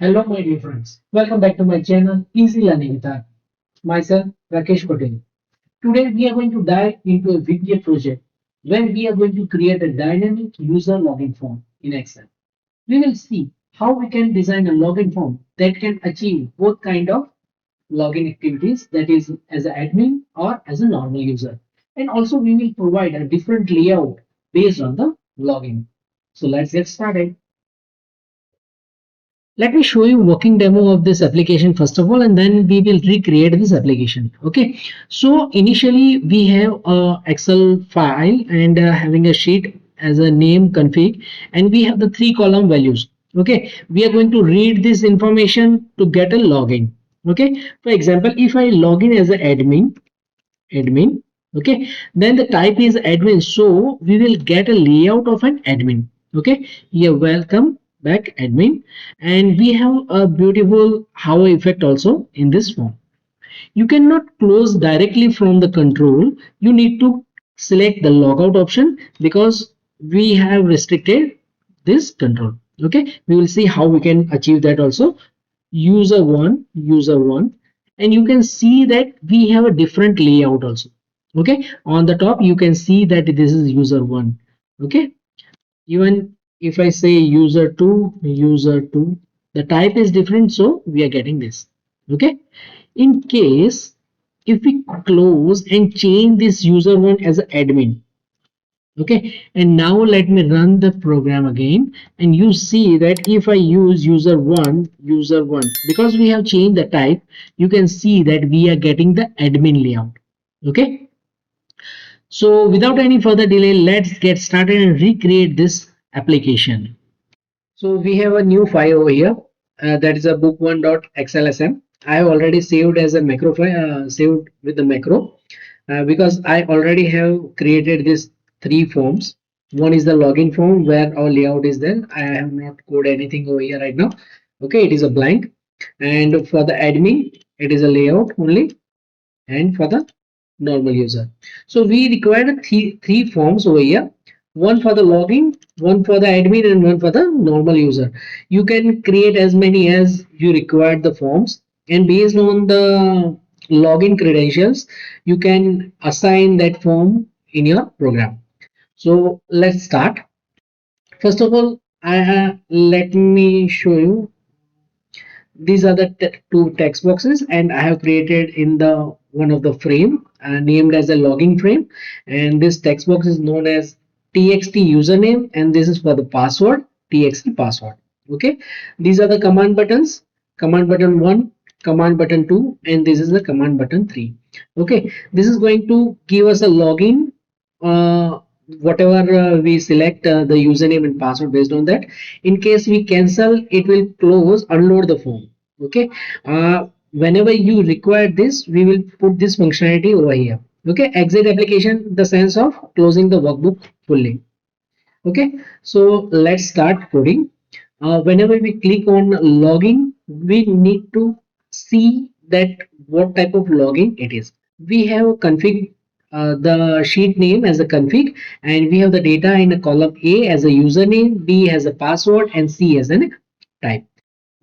Hello, my dear friends. Welcome back to my channel, Easy Learning with Art. Myself, Rakesh Patel. Today, we are going to dive into a VBA project where we are going to create a dynamic user login form in Excel. We will see how we can design a login form that can achieve both kind of login activities, that is, as an admin or as a normal user. And also, we will provide a different layout based on the login. So let's get started. Let me show you working demo of this application first of all, and then we will recreate this application. Okay, so initially we have a Excel file and having a sheet as a name config, and we have the three column values. Okay, we are going to read this information to get a login. Okay, for example, if I log in as an admin, okay, then the type is admin, so we will get a layout of an admin. Okay, here welcome back admin, and we have a beautiful hover effect also in this form. You cannot close directly from the control. You need to select the logout option because we have restricted this control. Okay, we will see how we can achieve that also. User one, and you can see that we have a different layout also. Okay, on the top you can see that this is user one. Okay, even if I say user two, the type is different, so we are getting this. Okay, in case if we close and change this user one as an admin. Okay, and now let me run the program again, and you see that if I use user one, because we have changed the type, you can see that we are getting the admin layout. Okay, so without any further delay, let's get started and recreate this application. So we have a new file over here, that is a book1.xlsm. I have already saved as a macro file, saved with the macro, because I already have created these three forms. One is the login form where our layout is there. I have not coded anything over here right now. Okay, it is a blank. And for the admin, it is a layout only, and for the normal user. So we required three forms over here. One for the login, one for the admin, and one for the normal user. You can create as many as you require the forms, and based on the login credentials, you can assign that form in your program. So let's start. First of all, let me show you. These are the two text boxes, and I have created in the one of the frame named as a login frame, and this text box is known as txt username, and this is for the password, txt password. Okay, these are the command buttons: command button 1, command button 2, and this is the command button 3. Okay, this is going to give us a login, whatever we select the username and password. Based on that, in case we cancel, it will close, unload the form. Okay, whenever you require this, we will put this functionality over here. Okay, exit application, the sense of closing the workbook fully. Okay, so let's start coding. Whenever we click on logging, we need to see that what type of logging it is. We have config the sheet name as a config, and we have the data in a column A as a username, B as a password, and C as an type.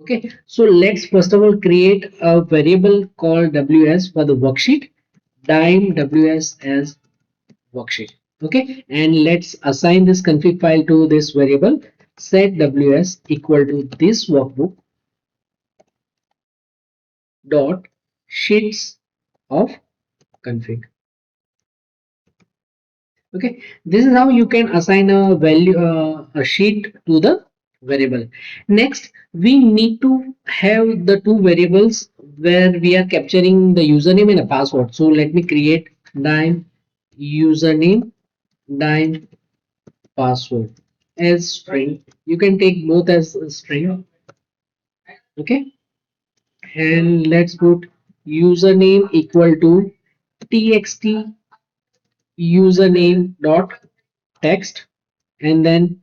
Okay, so let's first of all create a variable called ws for the worksheet, dime ws as worksheet. Okay, and let's assign this config file to this variable, set ws equal to this workbook dot sheets of config. Okay, this is how you can assign a value, a sheet to the variable. Next, we need to have the two variables where we are capturing the username and a password. So let me create dime username, dime password as string. You can take both as a string. Okay, and let's put username equal to txt username dot text, and then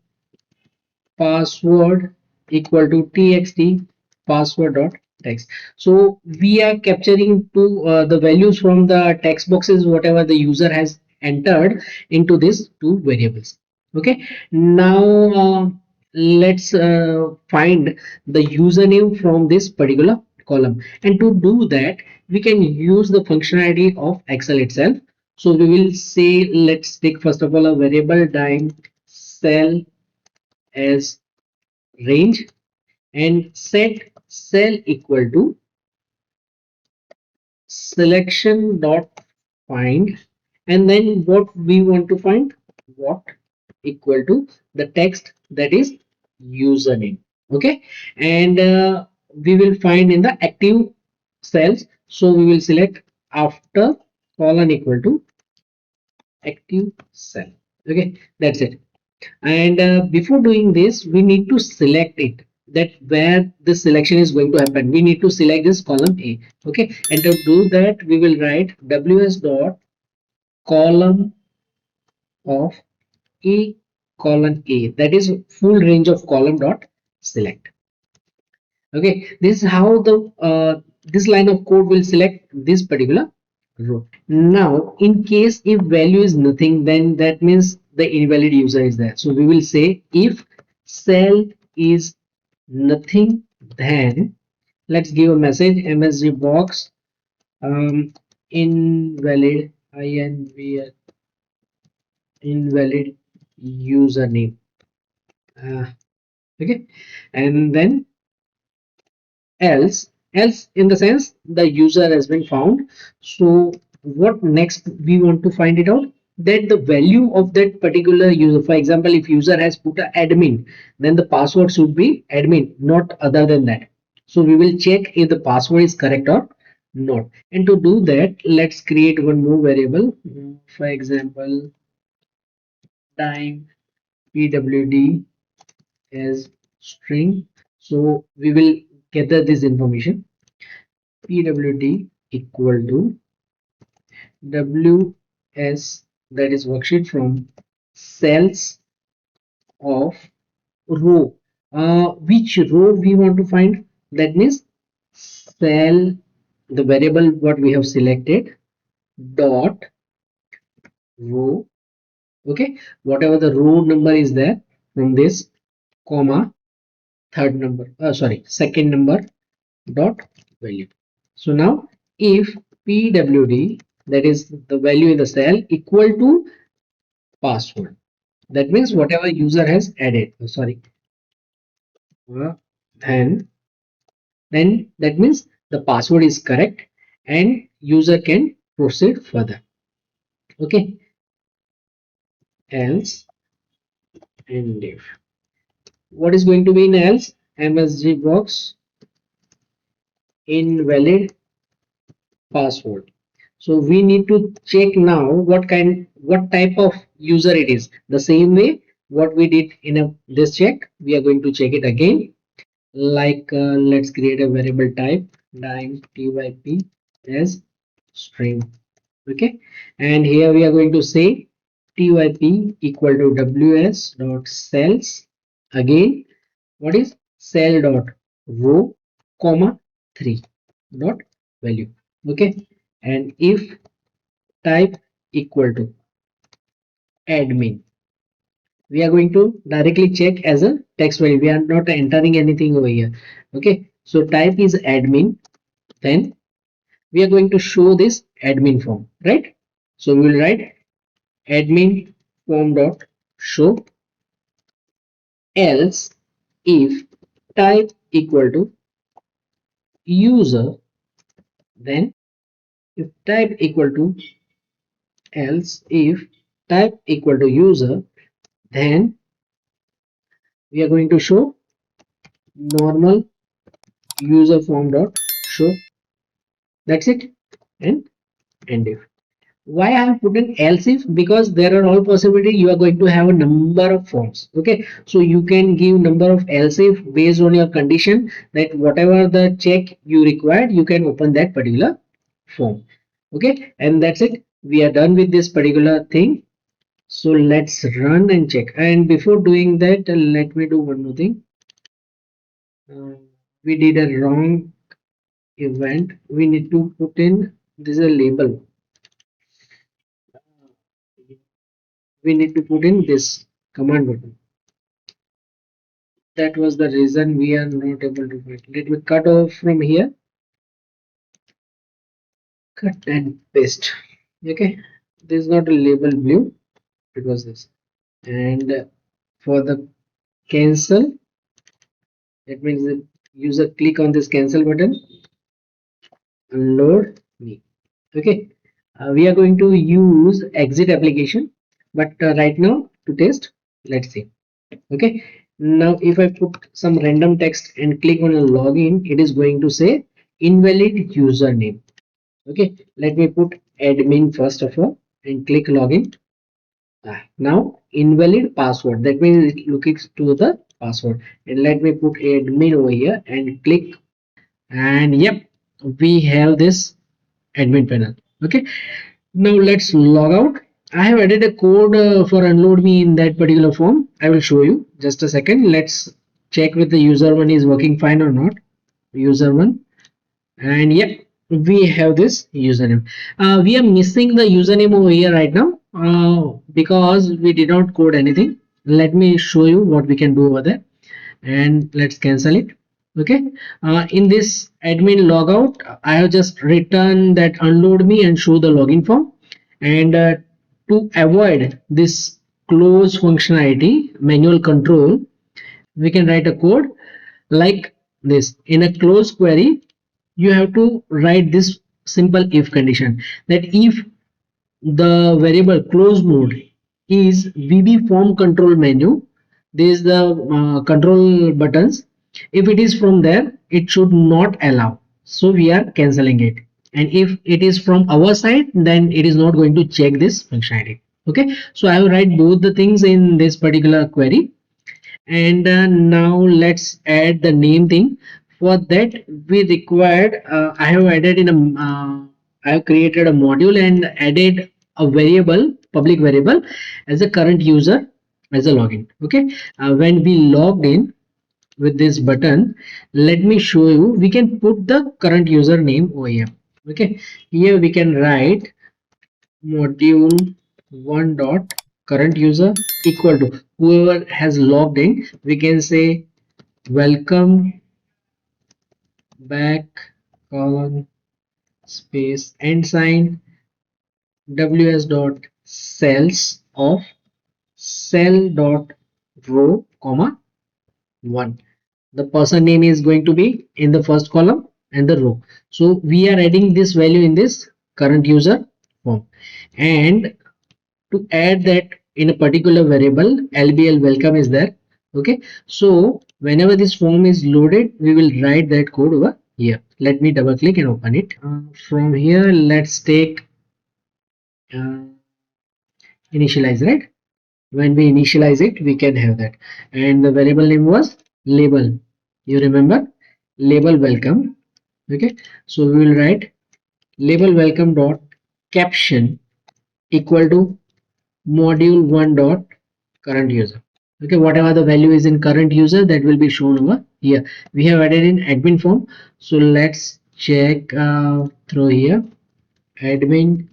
password equal to txt password dot text. So we are capturing the values from the text boxes whatever the user has entered into these two variables. Okay, now let's find the username from this particular column, and to do that we can use the functionality of Excel itself. So we will say, let's take first of all a variable dime cell as range and set cell equal to selection dot find, and then what we want to find, what equal to the text that is username. Okay, and we will find in the active cells, so we will select after colon equal to active cell. Okay, that's it. And before doing this we need to select it, that where the selection is going to happen, we need to select this column A. Okay, and to do that we will write ws dot column of A colon A, that is full range of column dot select. Okay, this is how the this line of code will select this particular row. Now in case if value is nothing, then that means the invalid user is there, so we will say if cell is nothing, then let's give a message msg box invalid invalid username. uh, okay, and then else in the sense the user has been found. So what next we want to find it out, that the value of that particular user, for example if user has put a admin, then the password should be admin, not other than that. So we will check if the password is correct or not, and to do that let's create one more variable. For example time pwd as string, so we will gather this information. pwd equal to ws, that is worksheet from cells of row. Which row we want to find, that means cell, the variable what we have selected dot row. Okay, whatever the row number is there from this, comma third number, sorry second number dot value. So now if pwd, that is the value in the cell, equal to password, that means whatever user has added, sorry, uh, and then that means the password is correct and user can proceed further. Okay, else and if, what is going to be in else, msg box invalid password. So we need to check now what type of user it is. The same way what we did in this check, we are going to check it again. Like let's create a variable type dime typ as string. Okay, and here we are going to say typ equal to ws dot cells, again what is cell dot row comma 3 dot value. Okay, and if type equal to admin, we are going to directly check as a text value, we are not entering anything over here. Okay, so type is admin, then we are going to show this admin form, right? So we will write admin form dot show, else if type equal to user, then if type equal to, else if type equal to user, then we are going to show normal user form dot show. That's it. And end if. Why I have put in else if, because there are all possibility you are going to have a number of forms. Okay, so you can give number of else if based on your condition, that whatever the check you required you can open that particular form. Okay, and that's it, we are done with this particular thing. So let's run and check, and before doing that let me do one more thing. We did a wrong event, we need to put in this is a label, we need to put in this command button. That was the reason we are not able to find. Let me cut off from here, cut and paste. Okay, this is not a label blue, it was this. And for the cancel, that means the user click on this cancel button, load me. Okay, we are going to use exit application, but right now to test, let's see. Okay, now if I put some random text and click on a login, it is going to say invalid username. Okay, let me put admin first of all and click login. Now invalid password, that means it looks to the password, and let me put admin over here and click, and yep, we have this admin panel. Okay, now let's log out. I have added a code for unload me in that particular form. I will show you just a second. Let's check with the user one is working fine or not. User one, and yep, we have this username. We are missing the username over here right now because we did not code anything. Let me show you what we can do over there, and let's cancel it. Okay, in this admin logout, I have just written that unload me and show the login form. And to avoid this close functionality, manual control, we can write a code like this. In a close query, you have to write this simple if condition, that if the variable close mode is VB form control menu, there is the control buttons. If it is from there, it should not allow, so we are canceling it. And if it is from our side, then it is not going to check this functionality. Okay, so I will write both the things in this particular query. And now let's add the name thing. For that we required, I have added in a I have created a module and added a variable, public variable, as a current user, as a login. Okay, when we logged in with this button, let me show you, we can put the current user name over here. Okay, here we can write module one dot current user equal to whoever has logged in. We can say welcome back colon space and sign ws dot cells of cell dot row comma 1. The person name is going to be in the first column and the row. So we are adding this value in this current user form. And to add that in a particular variable, lbl welcome is there. Okay, so whenever this form is loaded, we will write that code over here. Let me double click and open it. From here, let's take initialize, right? When we initialize it, we can have that. And the variable name was label. You remember, label welcome. Okay, so we will write label welcome dot caption equal to module one dot current user. Okay, whatever the value is in current user, that will be shown over here. We have added in admin form, so let's check through here, admin,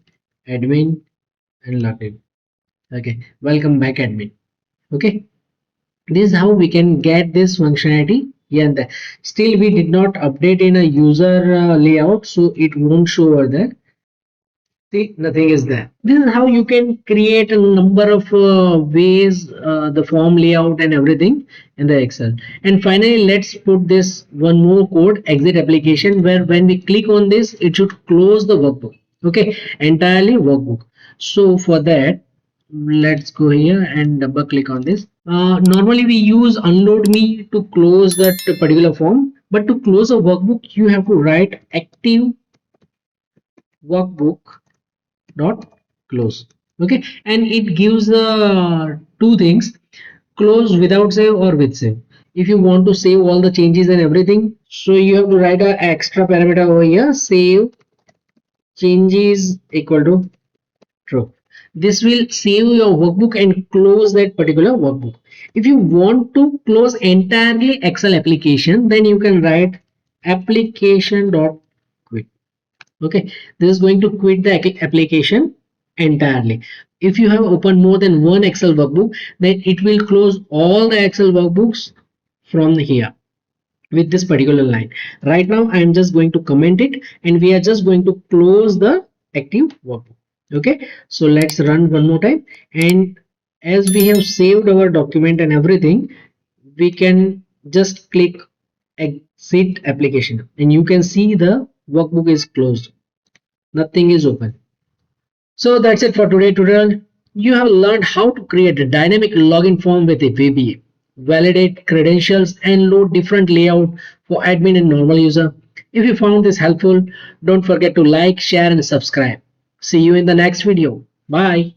admin, and login. Okay, welcome back admin. Okay, this is how we can get this functionality here and there. Still we did not update in a user layout, so it won't show over there. See, nothing is there. This is how you can create a number of ways, the form layout and everything in the Excel. And finally, let's put this one more code, exit application, where when we click on this, it should close the workbook. Okay, entirely workbook. So for that, let's go here and double click on this. Normally we use unload me to close that particular form, but to close a workbook, you have to write active workbook dot close. Okay, and it gives two things, close without save or with save. If you want to save all the changes and everything, so you have to write an extra parameter over here, save changes equal to true. This will save your workbook and close that particular workbook. If you want to close entirely Excel application, then you can write application dot quit. Okay, this is going to quit the application entirely. If you have opened more than one Excel workbook, then it will close all the Excel workbooks from here with this particular line. Right now I am just going to comment it and we are just going to close the active workbook. Okay, so let's run one more time, and as we have saved our document and everything, we can just click exit application and you can see the workbook is closed, nothing is open. So that's it for today tutorial. You have learned how to create a dynamic login form with a VBA, validate credentials and load different layout for admin and normal user. If you found this helpful, don't forget to like, share and subscribe. See you in the next video. Bye.